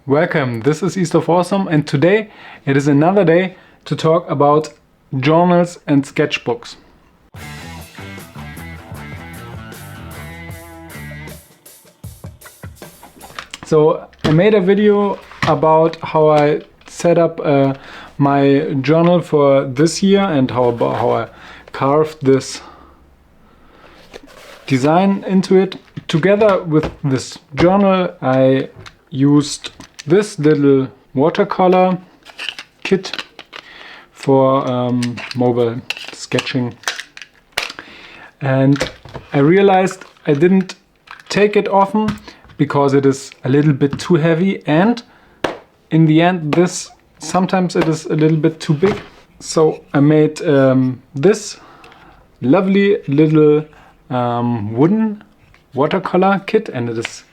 Welcome, this is East of Awesome, and today it is another day to talk about journals and sketchbooks. So I made a video about how I set up my journal for this year and how I carved this design into it. Together with this journal I used this little watercolor kit for mobile sketching, and I realized I didn't take it often because it is a little bit too heavy, and in the end sometimes it is a little bit too big. So I made this lovely little wooden watercolor kit, and it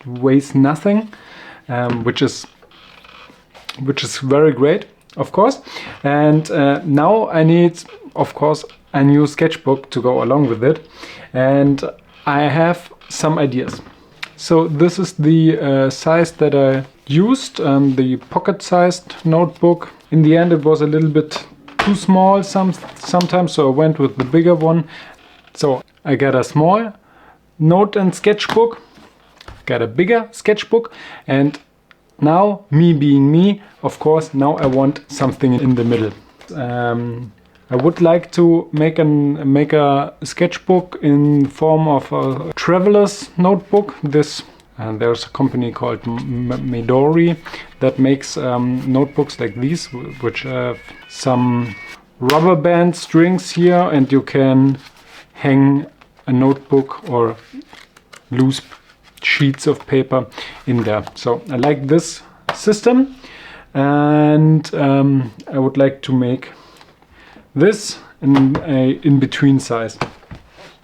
weighs nothing, which is very great, of course. And now I need, of course, a new sketchbook to go along with it, and I have some ideas. So this is the size that I used, the pocket-sized notebook. In the end it was a little bit too small sometimes, so I went with the bigger one. So I got a small note and sketchbook, got a bigger sketchbook, and now, me being me, of course, now I want something in the middle. I would like to make a sketchbook in form of a traveler's notebook. There's a company called Midori that makes notebooks like these, which have some rubber band strings here, and you can hang a notebook or loose sheets of paper in there. So I like this system, and I would like to make this in a in-between size.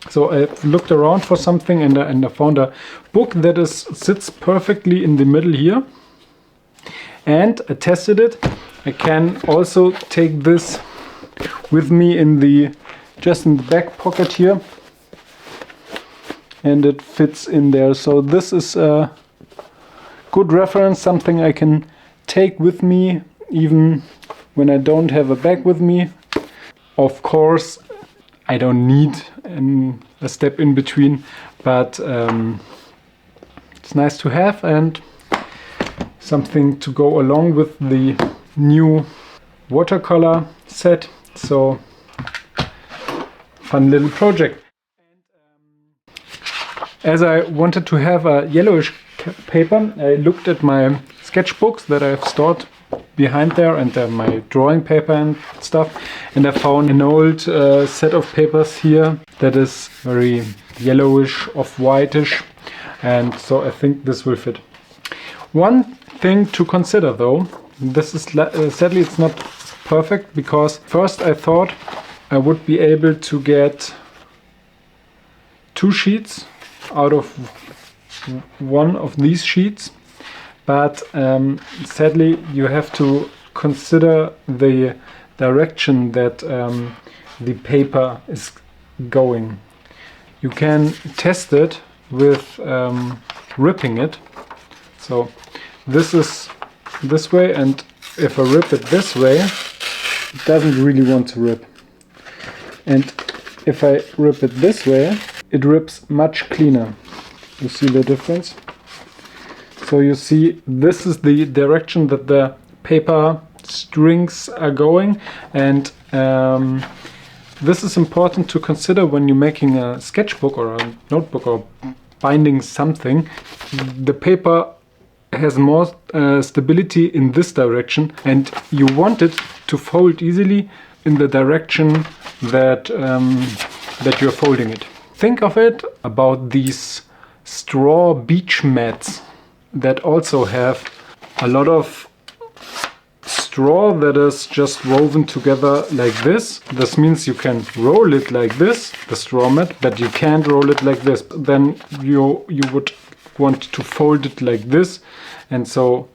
So I looked around for something, and I found a book that sits perfectly in the middle here, and I tested it. I can also take this with me just in the back pocket here, and it fits in there. So this is a good reference, something I can take with me even when I don't have a bag with me. Of course, I don't need a step in between, but it's nice to have, and something to go along with the new watercolor set. So fun little project. As I wanted to have a yellowish paper, I looked at my sketchbooks that I've stored behind there, and my drawing paper and stuff, and I found an old set of papers here that is very yellowish, off-whitish, and so I think this will fit. One thing to consider though, this is sadly it's not perfect, because first I thought I would be able to get 2 sheets out of one of these sheets, but sadly you have to consider the direction that the paper is going. You can test it with ripping it. So this is this way, and if I rip it this way, it doesn't really want to rip, and if I rip it this way, it rips much cleaner. You see the difference? So you see, this is the direction that the paper strings are going, and this is important to consider when you're making a sketchbook or a notebook or binding something. The paper has more stability in this direction, and you want it to fold easily in the direction that you're folding it. Think of it about these straw beach mats that also have a lot of straw that is just woven together like this. This means you can roll it like this, the straw mat, but you can't roll it like this. Then you would want to fold it like this, and so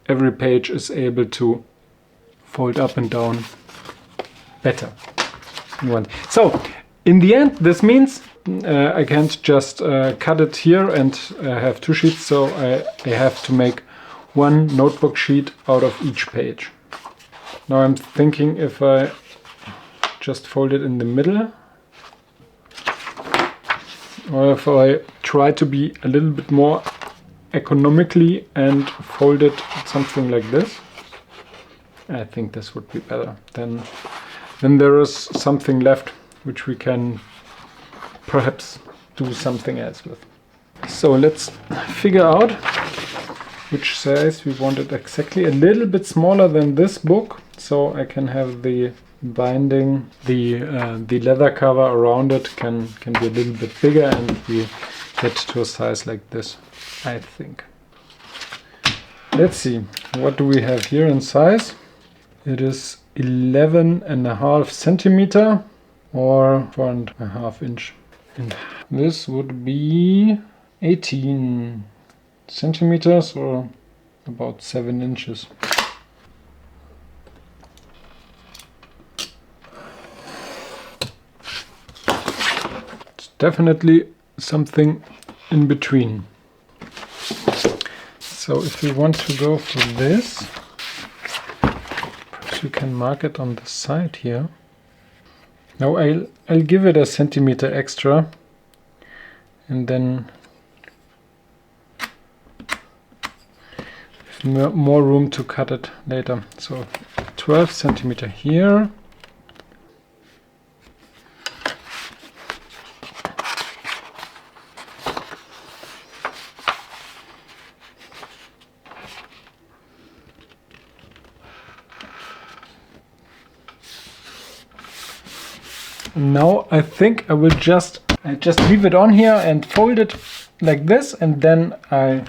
every page is able to fold up and down better. So in the end, this means I can't just cut it here and have 2 sheets, so I have to make one notebook sheet out of each page. Now I'm thinking if I just fold it in the middle, or if I try to be a little bit more economically and fold it something like this. I think this would be better. Then there is something left which we can perhaps do something else with. So let's figure out which size we want it exactly. A little bit smaller than this book, so I can have the binding, the leather cover around it can be a little bit bigger, and we get to a size like this, I think. Let's see, what do we have here in size? It is 11.5 centimeter or 4.5 inch. And this would be 18 centimeters or about 7 inches. It's definitely something in between. So if we want to go for this, perhaps we can mark it on the side here. Now I'll give it a centimeter extra, and then more room to cut it later. So 12 centimeter here. Now I think I will just leave it on here and fold it like this, and then I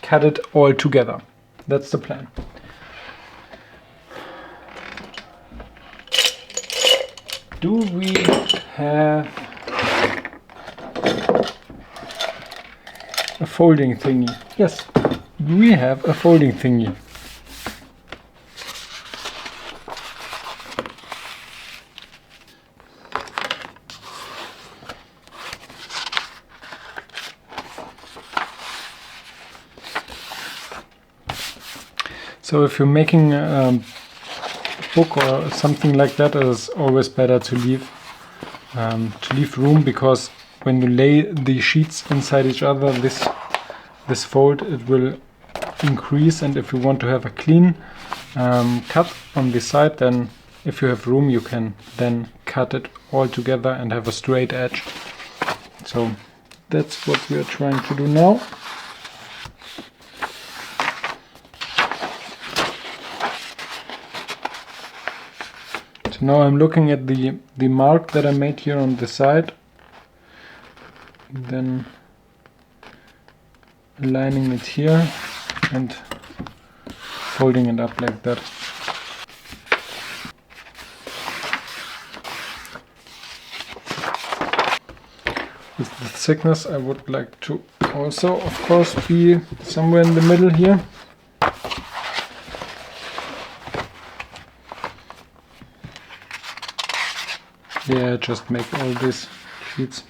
cut it all together. That's the plan. Do we have a folding thingy? Yes, we have a folding thingy. So if you're making a book or something like that, it is always better to leave room, because when you lay the sheets inside each other, this fold, it will increase, and if you want to have a clean cut on the side, then if you have room, you can then cut it all together and have a straight edge. So that's what we are trying to do now. So now I'm looking at the mark that I made here on the side, then aligning it here and folding it up like that. With the thickness, I would like to also, of course, be somewhere in the middle here. Yeah, just make all these sheets.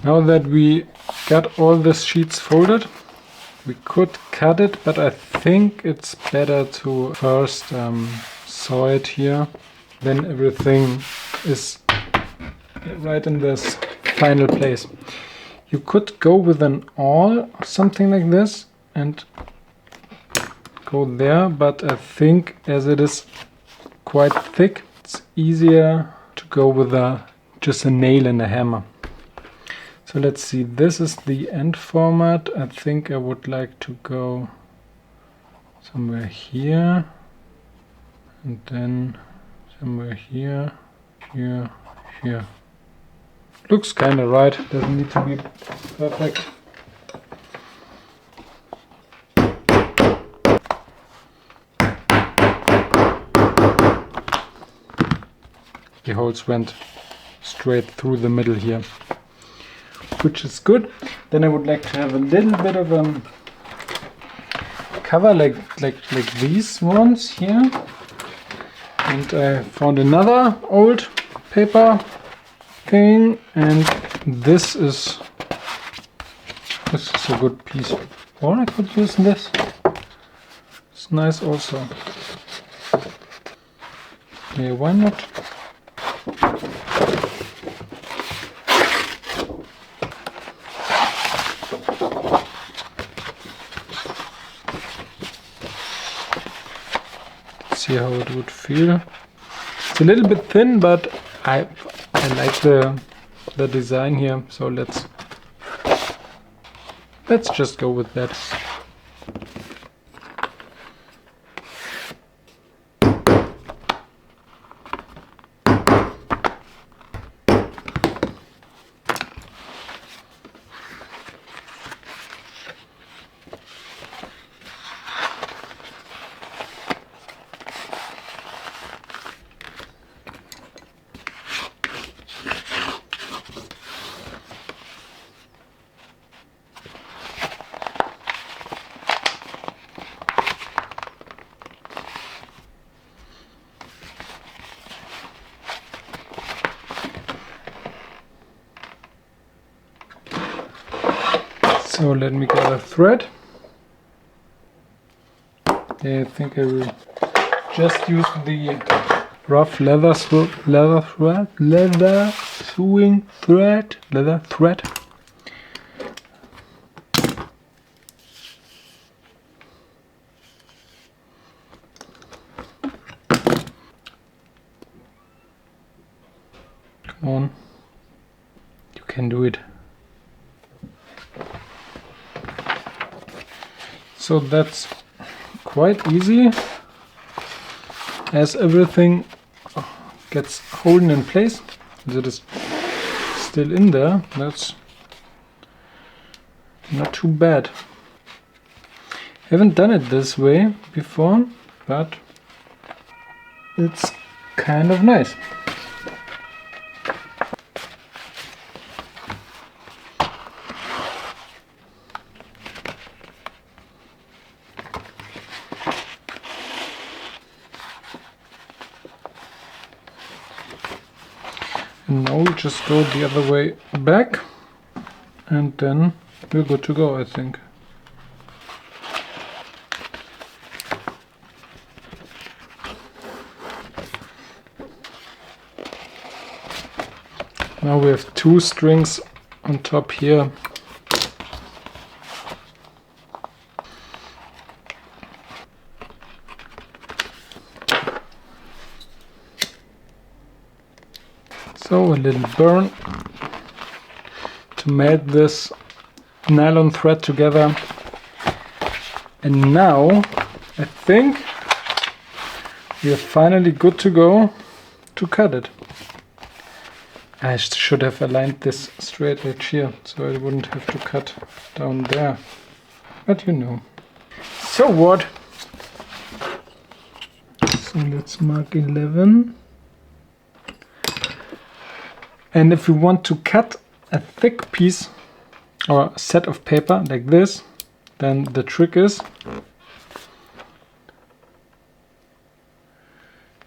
Now that we got all the sheets folded, we could cut it, but I think it's better to first saw it here, then everything is right in this final place. You could go with an awl or something like this and go there, but I think as it is quite thick, it's easier to go with just a nail and a hammer. So let's see, this is the end format. I think I would like to go somewhere here, and then somewhere here, here, here. Looks kind of right, doesn't need to be perfect. the holes went straight through the middle here, which is good. Then I would like to have a little bit of a cover like these ones here. And I found another old paper thing, and this is a good piece. Or I could use this. It's nice also. Yeah, why not? See how it would feel. It's a little bit thin, but I like the design here, so let's just go with that. So let me get a thread. I think I will just use the rough leather thread. Come on, you can do it. So that's quite easy, as everything gets holding in place. That is still in there. That's not too bad. Haven't done it this way before, but it's kind of nice. And now we just go the other way back, and then we're good to go, I think. Now we have two strings on top here. So a little burn to melt this nylon thread together. And now I think we are finally good to go to cut it. I should have aligned this straight edge here, so I wouldn't have to cut down there. But you know. So what? So let's mark 11. And if you want to cut a thick piece or a set of paper like this, then the trick is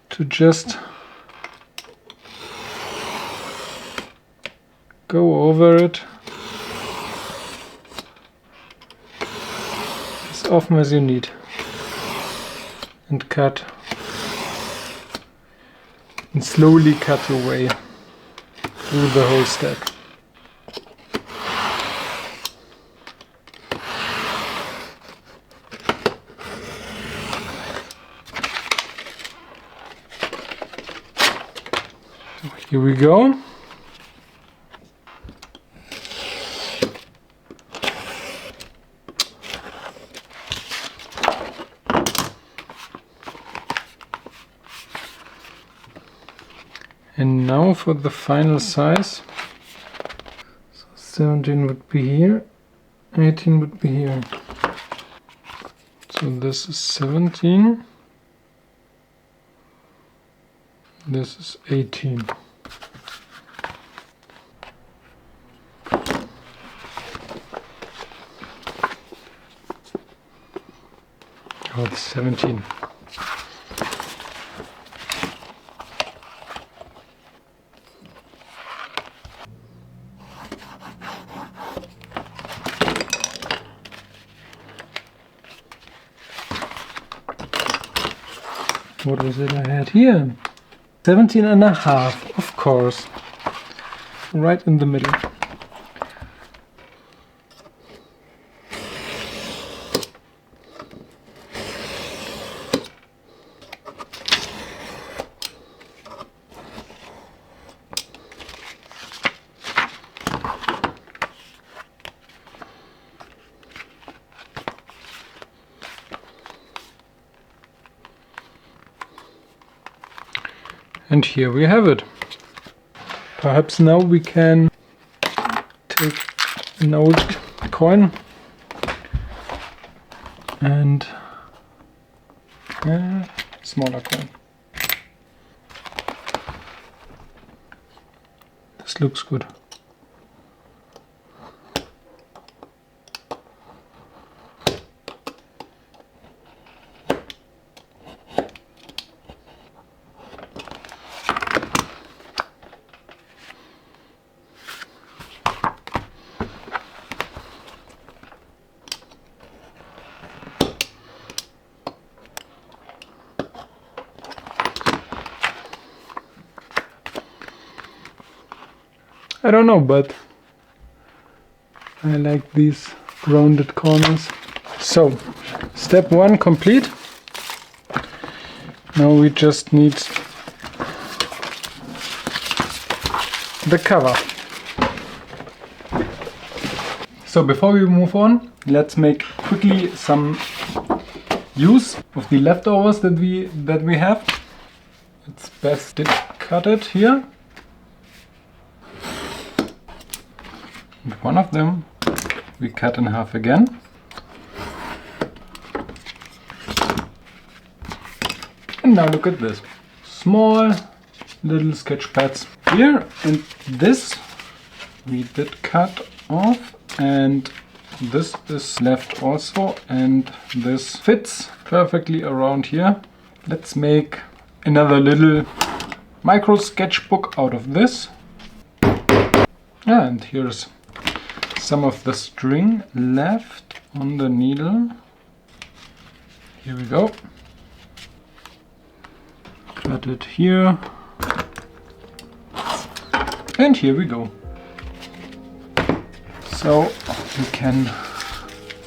to just go over it as often as you need and cut, and slowly cut your way through the whole stack. So here we go. And now for the final size. So 17 would be here, 18 would be here. So this is 17. This is 18. Oh, it's 17. What was it I had here? 17 and a half, of course. Right in the middle. And here we have it. Perhaps now we can take an old coin and a smaller coin. This looks good. I don't know, but I like these rounded corners. So, step 1 complete. Now we just need the cover. So before we move on, let's make quickly some use of the leftovers that we have. It's best to cut it here. And one of them we cut in half again. And now look at this. Small little sketch pads here, and this we did cut off, and this is left also, and this fits perfectly around here. Let's make another little micro sketchbook out of this. And here's some of the string left on the needle. Here we go. Cut it here. And here we go. So you can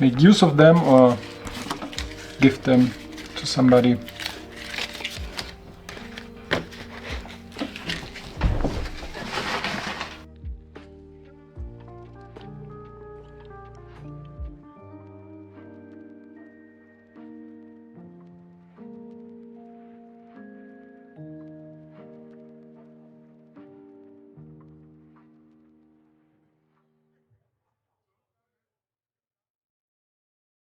make use of them or give them to somebody.